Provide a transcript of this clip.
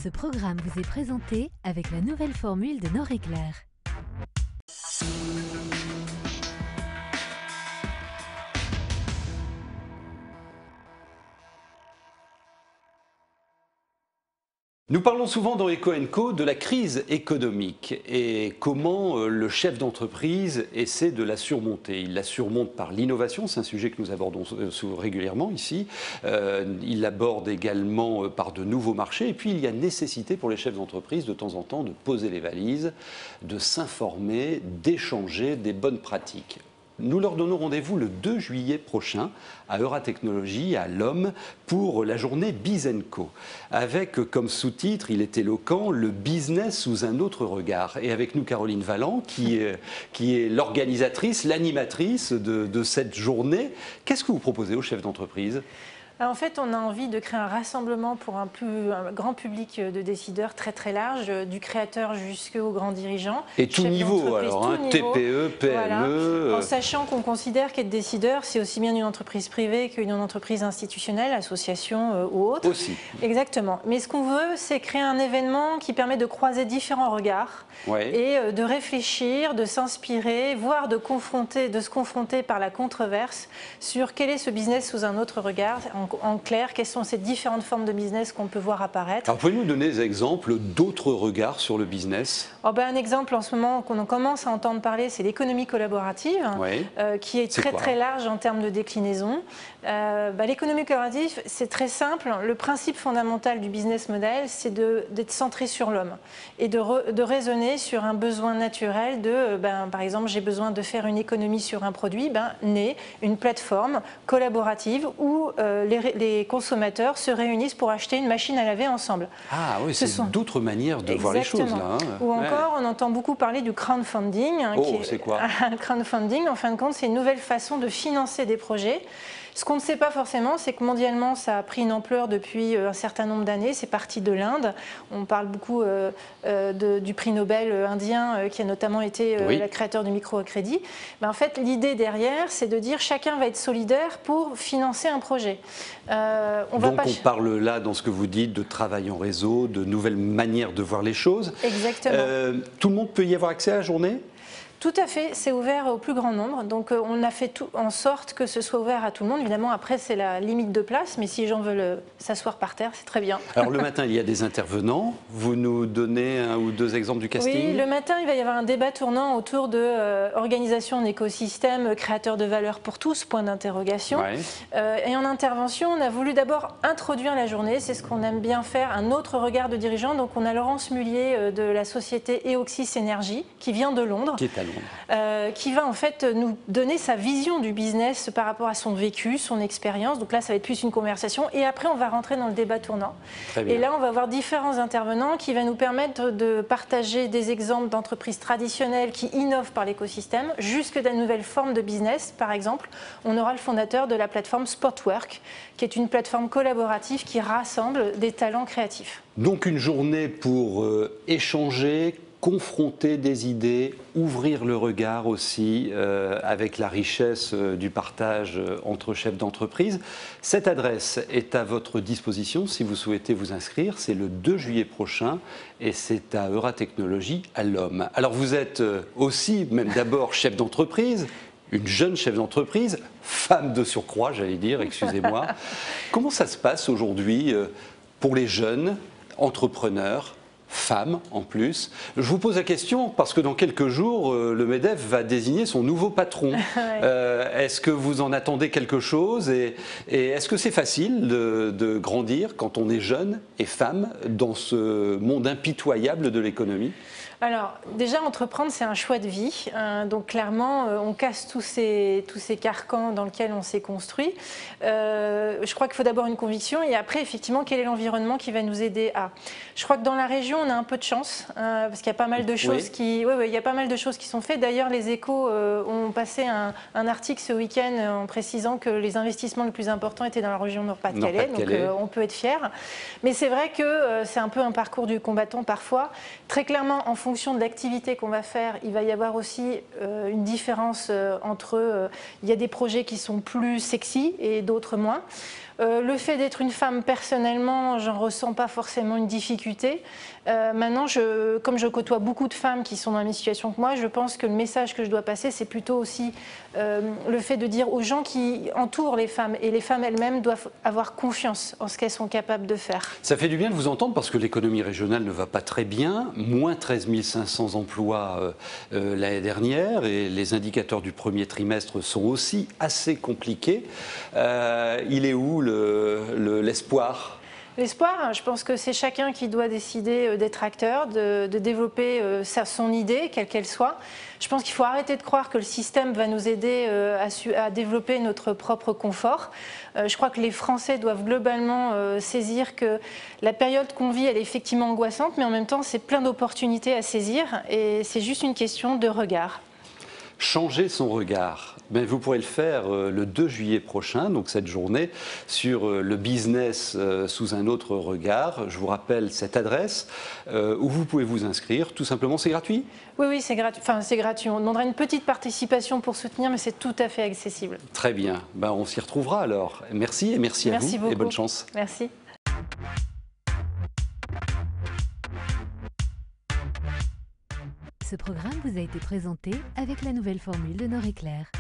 Ce programme vous est présenté avec la nouvelle formule de Noréclair. Nous parlons souvent dans Eco & Co de la crise économique et comment le chef d'entreprise essaie de la surmonter. Il la surmonte par l'innovation, c'est un sujet que nous abordons régulièrement ici. Il l'aborde également par de nouveaux marchés et puis il y a nécessité pour les chefs d'entreprise de temps en temps de poser les valises, de s'informer, d'échanger des bonnes pratiques. Nous leur donnons rendez-vous le 2 juillet prochain à Euratechnologies, à Lomme, pour la journée Biz & Co. Avec comme sous-titre, il est éloquent, le business sous un autre regard. Et avec nous Caroline Valland, qui est l'organisatrice, l'animatrice de cette journée. Qu'est-ce que vous proposez aux chefs d'entreprise ? En fait, on a envie de créer un rassemblement pour un grand public de décideurs très large, du créateur jusqu'au grand dirigeant. Et tout niveau, alors, TPE, PME. Voilà. En sachant qu'on considère qu'être décideur, c'est aussi bien une entreprise privée qu'une entreprise institutionnelle, association ou autre. Aussi. Exactement. Mais ce qu'on veut, c'est créer un événement qui permet de croiser différents regards et de réfléchir, de s'inspirer, voire de se confronter par la controverse sur quel est ce business sous un autre regard. En clair, quelles sont ces différentes formes de business qu'on peut voir apparaître. Alors, pouvez-vous nous donner des exemples d'autres regards sur le business ? Un exemple en ce moment qu'on commence à entendre parler, c'est l'économie collaborative, qui est très large en termes de déclinaison. L'économie collaborative, c'est très simple. Le principe fondamental du business model, c'est d'être centré sur l'homme et de raisonner sur un besoin naturel par exemple, j'ai besoin de faire une économie sur un produit, naît une plateforme collaborative où les consommateurs se réunissent pour acheter une machine à laver ensemble. Ah oui, c'est d'autres manières de voir les choses là. Ou encore, on entend beaucoup parler du crowdfunding. C'est quoi ? Un crowdfunding, en fin de compte, c'est une nouvelle façon de financer des projets. Ce qu'on ne sait pas forcément, c'est que mondialement, ça a pris une ampleur depuis un certain nombre d'années. C'est parti de l'Inde. On parle beaucoup du prix Nobel indien, qui a notamment été le créateur du microcrédit. En fait, l'idée derrière, c'est de dire chacun va être solidaire pour financer un projet. On parle là, dans ce que vous dites, de travail en réseau, de nouvelles manières de voir les choses. Exactement. Tout le monde peut y avoir accès à la journée ? Tout à fait, c'est ouvert au plus grand nombre. Donc on a fait tout en sorte que ce soit ouvert à tout le monde. Évidemment, après, c'est la limite de place, mais si les gens veulent s'asseoir par terre, c'est très bien. Alors le matin, il y a des intervenants. Vous nous donnez un ou deux exemples du casting ? Oui, le matin, il va y avoir un débat tournant autour de organisation d'écosystèmes, créateurs de valeur pour tous, point d'interrogation. Et en intervention, on a voulu d'abord introduire la journée. C'est ce qu'on aime bien faire, un autre regard de dirigeant. Donc on a Laurence Mullier de la société Eoxys Energy, qui vient de Londres. Qui va en fait nous donner sa vision du business par rapport à son vécu, son expérience. Donc là, ça va être plus une conversation. Et après, on va rentrer dans le débat tournant. Et là, on va avoir différents intervenants qui vont nous permettre de partager des exemples d'entreprises traditionnelles qui innovent par l'écosystème, jusque de nouvelles formes de business. Par exemple, on aura le fondateur de la plateforme Spotwork, qui est une plateforme collaborative qui rassemble des talents créatifs. Donc une journée pour échanger, confronter des idées, ouvrir le regard aussi avec la richesse du partage entre chefs d'entreprise. Cette adresse est à votre disposition si vous souhaitez vous inscrire. C'est le 2 juillet prochain et c'est à Euratechnologies à Lomme. Alors vous êtes aussi, même d'abord, chef d'entreprise, une jeune chef d'entreprise, femme de surcroît, j'allais dire, excusez-moi. Comment ça se passe aujourd'hui pour les jeunes entrepreneurs ? Femmes en plus. Je vous pose la question parce que dans quelques jours, le MEDEF va désigner son nouveau patron. Est-ce que vous en attendez quelque chose et est-ce que c'est facile de grandir quand on est jeune et femme dans ce monde impitoyable de l'économie ? Alors, déjà, entreprendre, c'est un choix de vie. Donc, clairement, on casse tous ces carcans dans lesquels on s'est construit. Je crois qu'il faut d'abord une conviction et après, effectivement, quel est l'environnement qui va nous aider à… Je crois que dans la région, on a un peu de chance parce qu'il y a pas mal de choses il y a pas mal de choses qui sont faites. D'ailleurs, les Échos ont passé un article ce week-end en précisant que les investissements les plus importants étaient dans la région Nord-Pas-de-Calais. Donc, on peut être fiers. Mais c'est vrai que c'est un peu un parcours du combattant parfois. Très clairement, en fonction fonction de l'activité qu'on va faire, il va y avoir aussi une différence entre... il y a des projets qui sont plus sexy et d'autres moins. Le fait d'être une femme, personnellement, j'en ressens pas forcément une difficulté. Maintenant, comme je côtoie beaucoup de femmes qui sont dans la même situation que moi, je pense que le message que je dois passer, c'est plutôt aussi le fait de dire aux gens qui entourent les femmes, et les femmes elles-mêmes doivent avoir confiance en ce qu'elles sont capables de faire. Ça fait du bien de vous entendre parce que l'économie régionale ne va pas très bien, moins 13 500 emplois l'année dernière, et les indicateurs du premier trimestre sont aussi assez compliqués. Il est où l'espoir ? L'espoir, je pense que c'est chacun qui doit décider d'être acteur, de développer son idée, quelle qu'elle soit. Je pense qu'il faut arrêter de croire que le système va nous aider à développer notre propre confort. Je crois que les Français doivent globalement saisir que la période qu'on vit, elle est effectivement angoissante, mais en même temps, c'est plein d'opportunités à saisir, et c'est juste une question de regard. Changer son regard. Ben, vous pourrez le faire le 2 juillet prochain, donc cette journée, sur le business sous un autre regard. Je vous rappelle cette adresse où vous pouvez vous inscrire. Tout simplement, c'est gratuit ? Oui, c'est gratuit. Enfin, c'est gratuit. On demandera une petite participation pour soutenir, mais c'est tout à fait accessible. Très bien. Ben, on s'y retrouvera alors. Merci, et merci à vous beaucoup. Et bonne chance. Merci. Ce programme vous a été présenté avec la nouvelle formule de Nord Éclair.